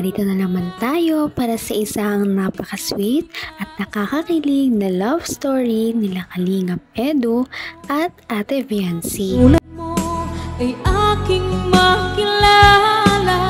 narito na naman tayo para sa isang napaka-sweet at nakakakilig na love story nila Kalingap Edu at Ate Viancy. Tulad mo ay aking makilala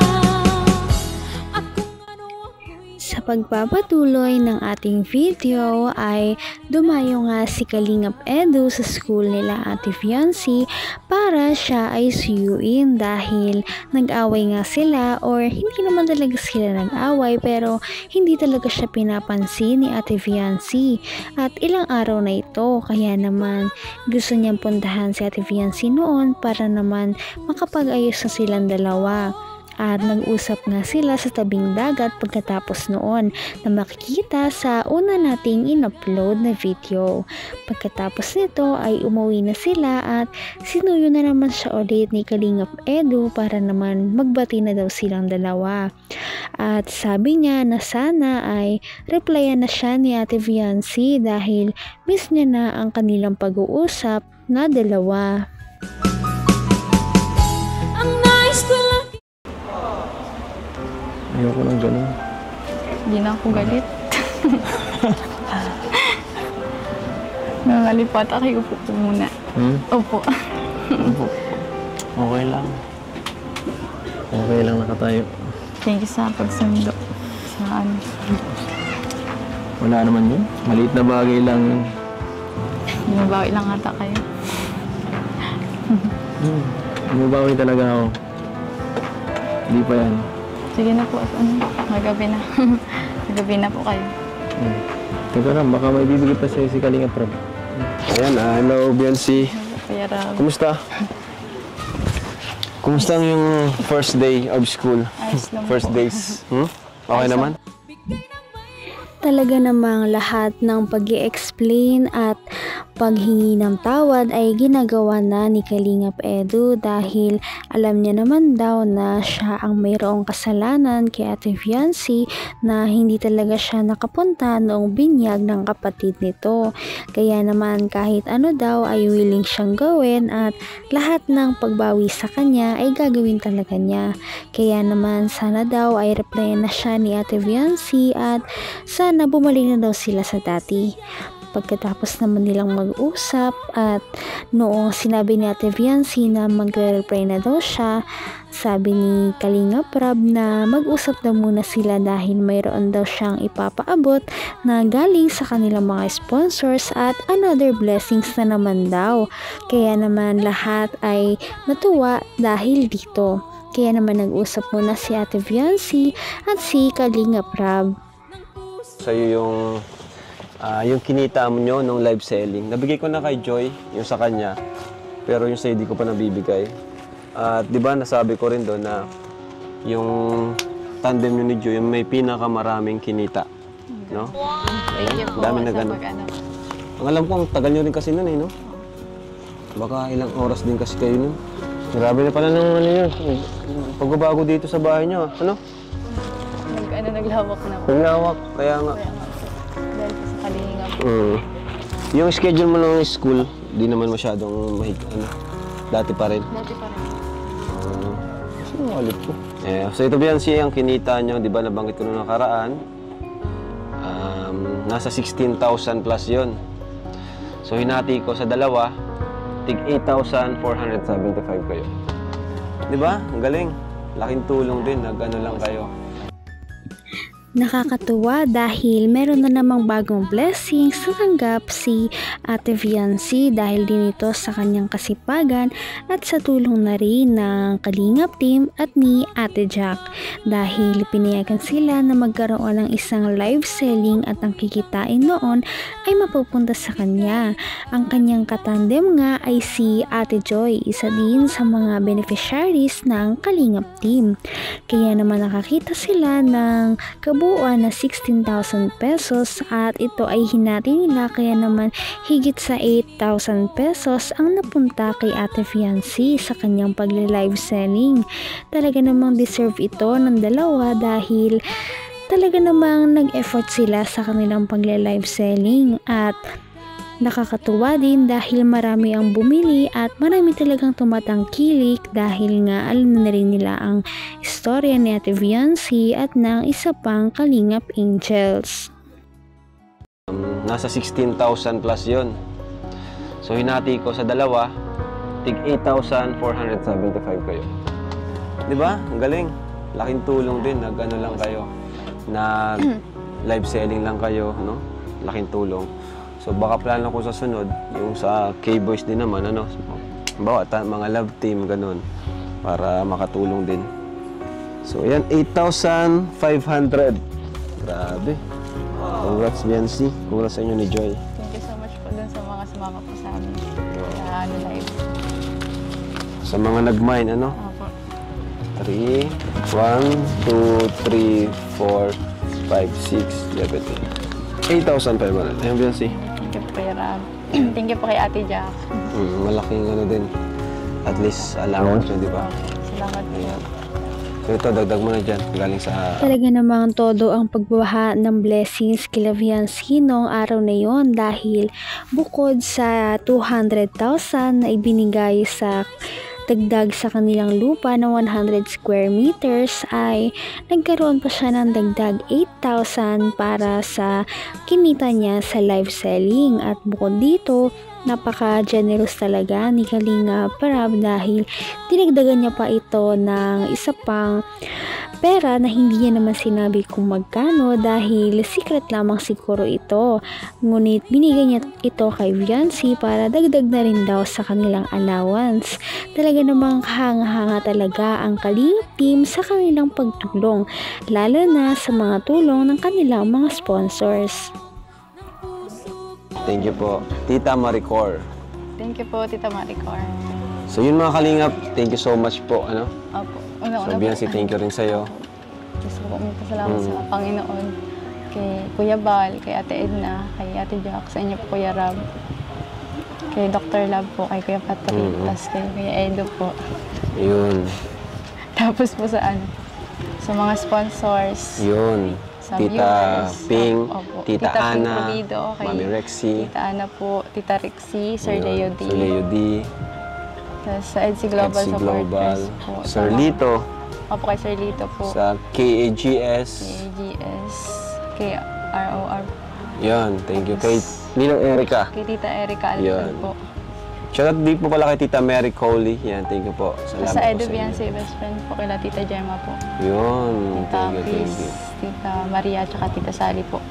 at kung ano ako'y... Sa pagpapatuloy ng ating video ay dumayo nga si Kalingap Edu sa school nila Ate Viancy para siya ay suyuin dahil nag-away nga sila, or hindi naman talaga sila nag-away pero hindi talaga siya pinapansin ni Ate Viancy. At ilang araw na ito kaya naman gusto niyang puntahan si Ate Viancy noon para naman makapag-ayos na silang dalawa. At nag-usap nga sila sa tabing dagat pagkatapos noon na makikita sa una nating in-upload na video. Pagkatapos nito ay umuwi na sila at sinuyo na naman siya ulit ni Kalingap Edu para naman magbati na daw silang dalawa. At sabi niya na sana ay replyan na siya ni Ate Viancy dahil miss niya na ang kanilang pag-uusap na dalawa. Ayoko ng ganun. Hindi na ako galit. Nangalipot ako, upo po muna. Opo. Opo. Okay lang. Okay lang nakatayo. Thank you sa pagsundo. Sa ano. Wala naman yun. Maliit na bagay lang yun. Bumabawi lang ata kayo. Bumabawi talaga ako. Hindi pa yan. Sige na po. Magabi na. Magabi na po kayo. Teka lang, baka may bibigay pa sa'yo si Kalingap Rob. Ayan, hello, Viancy. Kumusta? Kumusta yung first day of school? Ayos lang First po. days? Okay naman? Talaga namang lahat ng pag-i-explain at paghingi ng tawad ay ginagawa na ni Kalingap Edu dahil alam niya naman daw na siya ang mayroong kasalanan kay Ate Viancy na hindi talaga siya nakapunta noong binyag ng kapatid nito. Kaya naman kahit ano daw ay willing siyang gawin at lahat ng pagbawi sa kanya ay gagawin talaga niya. Kaya naman sana daw ay replyan na siya ni Ate Viancy at sana bumalik na daw sila sa dati. Pagkatapos naman nilang mag-usap at noong sinabi ni Ate Viancy na magre-reply na daw siya, sabi ni Kalingap Rob na mag-usap daw muna sila dahil mayroon daw siyang ipapaabot na galing sa kanilang mga sponsors at another blessings na naman daw. Kaya naman lahat ay natuwa dahil dito. Kaya naman nag-usap muna si Ate Viancy at si Kalingap Rob. Sa'yo yung kinita mo nyo nung live selling. Nabigay ko na kay Joy, yung sa kanya. Pero yung sa'yo di ko pa nabibigay. At di ba nasabi ko rin doon na yung tandem nyo ni Joy, yung may pinakamaraming kinita. No? Thank you po. Dami na gano'n. Ang alam ko, ang tagal nyo rin kasi nun no? Baka ilang oras din kasi kayo nun. Grabe na pala ng ano yun. Pagbabago dito sa bahay nyo, ano? Naglawak na po. Naglawak, kaya nga. Dahil po sa Kalingap. Yung schedule mo ng school, di naman masyadong dati pa rin. Dati pa rin. Sinungalit ko. So ito Viancy, ang kinita nyo, di ba nabanggit ko nung nakaraan, nasa 16,000 plus yon. So hinati ko sa dalawa, tig 8,475 kayo. Di ba? Ang galing. Laking tulong din, nag-ano lang kayo. Nakakatuwa dahil meron na namang bagong blessings na tanggap si Ate Viancy dahil din ito sa kanyang kasipagan at sa tulong na rin ng Kalingap team at ni Ate Jack dahil pinayagan sila na magkaroon ng isang live selling at ang kikitain noon ay mapupunta sa kanya. Ang kanyang katandem nga ay si Ate Joy, isa din sa mga beneficiaries ng Kalingap team. Kaya naman nakakita sila ng kabuuan na 16,000 pesos at ito ay hinati nila kaya naman higit sa 8,000 pesos ang napunta kay Ate Viancy sa kanyang pagle-live selling. Talaga namang deserve ito ng dalawa dahil talaga namang nag-effort sila sa kanilang pagle-live selling at nakakatuwa din dahil marami ang bumili at marami talagang tumatangkilik dahil nga alam na rin nila ang istorya ni Ate Viancy at ng isa pang Kalingap Angels. Nasa 16,000 plus yon. So hinati ko sa dalawa, tig 8,475 kayo. Di ba? Ang galing. Laking tulong din. Nag-ano lang kayo. Nag live selling lang kayo, no? Laking tulong. So baka plano ko sa sunod, yung sa K-Boys din naman, ano? Bawa, mga love team, ganun. Para makatulong din. So yan, 8,500. Grabe. Congrats, Viancy. Congrats sa inyo ni Joy. Thank you so much po dun sa mga sumama po sa amin. Live. Sa mga nag-mine, ano? Opo. 3, 1, 2, 3, 4, 5, 6, 7, 8,500. Ayun, Viancy. Thank you po kay Rab. Thank you po kay Ate Jack. Malaking ano din. At least allowance yun, di ba? Salamat po. So ito, dagdag mo na dyan. Galing sa... Talaga namang todo ang pagbaha ng blessings kila Viancy noong araw na yon dahil bukod sa 200,000 na ibinigay sa dagdag sa kanilang lupa na 100 square meters ay nagkaroon pa siya ng dagdag 8,000 para sa kinita niya sa live selling. At bukod dito, napaka-generous talaga ni Kalingap Rab dahil dinagdagan niya pa ito ng isa pang pera na hindi niya naman sinabi kung magkano dahil secret lamang siguro ito. Ngunit binigay niya ito kay Viancy para dagdag na rin daw sa kanilang allowance. Talaga namang hanga-hanga talaga ang Kalingap team sa kanilang pagtulong, lalo na sa mga tulong ng kanilang mga sponsors. Thank you po. Tita Maricor. Thank you po, Tita Maricor. So yun mga Kalingap, thank you so much po. Ano? Opo. So Viancy, thank you rin sa'yo. Gusto ko magpasalamat sa Panginoon, kay Kuya Bal, kay Ate Edna, kay Ate Jack, sa inyo po Kuya Rab, kay Dr. Lab po, kay Kuya Patrick, plus kay Kuya Edo po. Yun. Tapos po sa mga sponsors. Yun. Sa Tita viewers. Ping, Opo. Tita Ping Ana, Pulido, kay Mami Rexy. Tita Ana po, Tita Rexy, Sir Yun, Leo D. Sir Leo D. Tapos sa EDC Global EDC Supporters po. Sir Lito. Opo, kay Sir Lito po. Sa KAGS. KAGS, kay ROR. Yan, thank you. Kay Ninang Erica. Kay Tita Erica Alton Yan. po. Shoutout din po pala kay Tita Mary Coley. Yan, thank you po. Salamat Sa po Edo sa inyo. Viancy, best friend po kila Tita Gemma po. Yun, Tita thank you, thank Chris, you. Tita Maria, tsaka Tita Sally po.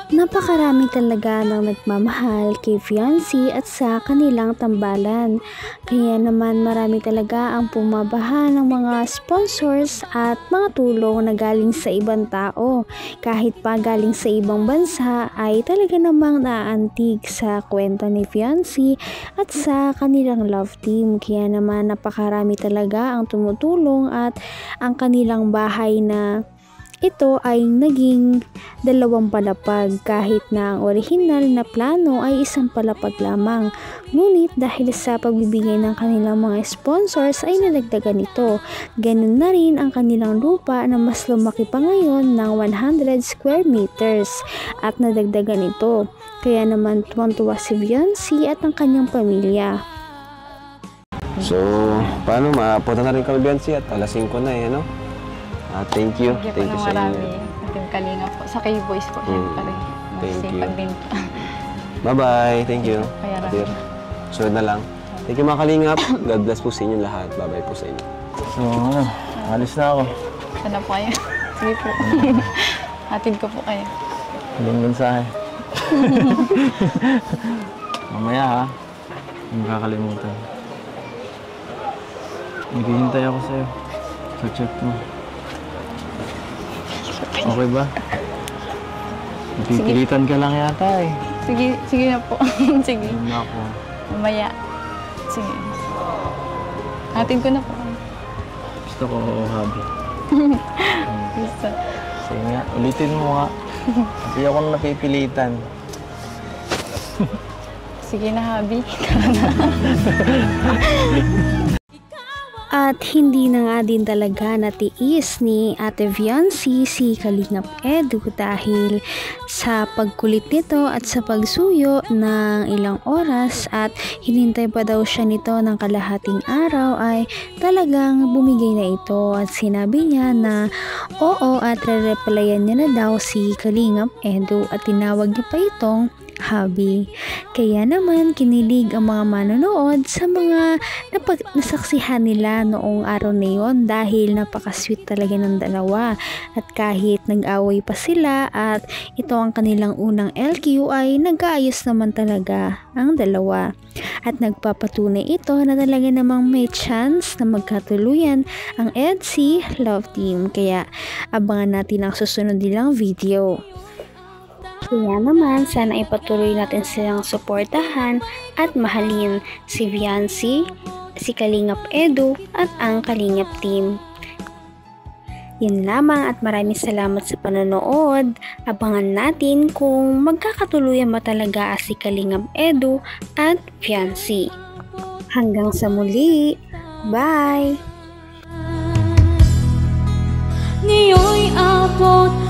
Napakarami talaga ng nagmamahal kay Viancy at sa kanilang tambalan. Kaya naman marami talaga ang pumabaha ng mga sponsors at mga tulong na galing sa ibang tao. Kahit pa galing sa ibang bansa ay talaga namang naaantig sa kwento ni Viancy at sa kanilang love team. Kaya naman napakarami talaga ang tumutulong at ang kanilang bahay na ito ay naging 2 palapag kahit na ang orihinal na plano ay 1 palapag lamang. Ngunit dahil sa pagbibigay ng kanilang mga sponsors ay nadagdagan ito. Ganun na rin ang kanilang lupa na mas lumaki pa ngayon ng 100 square meters at nadagdagan ito. Kaya naman tuwang-tuwa si Viancy at ang kanyang pamilya. So, paano? Mapunta na rin kami, Viancy, at alas 5 na eh, no? Thank you. Thank you sa marami. inyo. Team Kalingap po. Sa K-Boys po, syempre. Thank Masipag you. din po. Bye-bye. Thank you. Kaya rin. Dear. Sunod na lang. Thank you mga Kalingap. God bless po sa inyo lahat. Bye-bye po sa inyo. So, alis na ako. Sana po kayo. Sige po. Hatid ko po kayo. Huling mensahe. Mamaya ha. Hindi kakalimutan. Naghihintay ako sa'yo. Sa chat mo. Okay ba? Napipilitan ka lang yata eh. Sige na po. Sige. Ayun na ako. Mamaya. Sige. Hatid ko na po. Gusto ko, hubby. Gusto. Sige nga, ulitin mo nga. Hindi ako napipilitan. Sige na, Habi. Ikaw At hindi na nga din talaga natiis ni Ate Viancy si Kalingap Edu dahil sa pagkulit nito at sa pagsuyo ng ilang oras at hinintay pa daw siya nito ng kalahating araw ay talagang bumigay na ito at sinabi niya na oo at re-replyan niya na daw si Kalingap Edu at tinawag niya pa itong hubby. Kaya naman kinilig ang mga manonood sa mga nasaksihan nila noong araw na yon dahil napaka-sweet talaga ng dalawa at kahit nag-away pa sila at ito ang kanilang unang LQ ay nag-aayos naman talaga ang dalawa at nagpapatunay ito na talaga namang may chance na magkatuluyan ang EDSI Love Team. Kaya abangan natin ang susunod nilang video. Kaya naman, sana ipatuloy natin silang suportahan at mahalin si Viancy, si Kalingap Edu at ang Kalingap Team. Yun lamang at maraming salamat sa panonood. Abangan natin kung magkakatuluyan ba talaga si Kalingap Edu at Viancy. Hanggang sa muli. Bye! Ngayon'y abot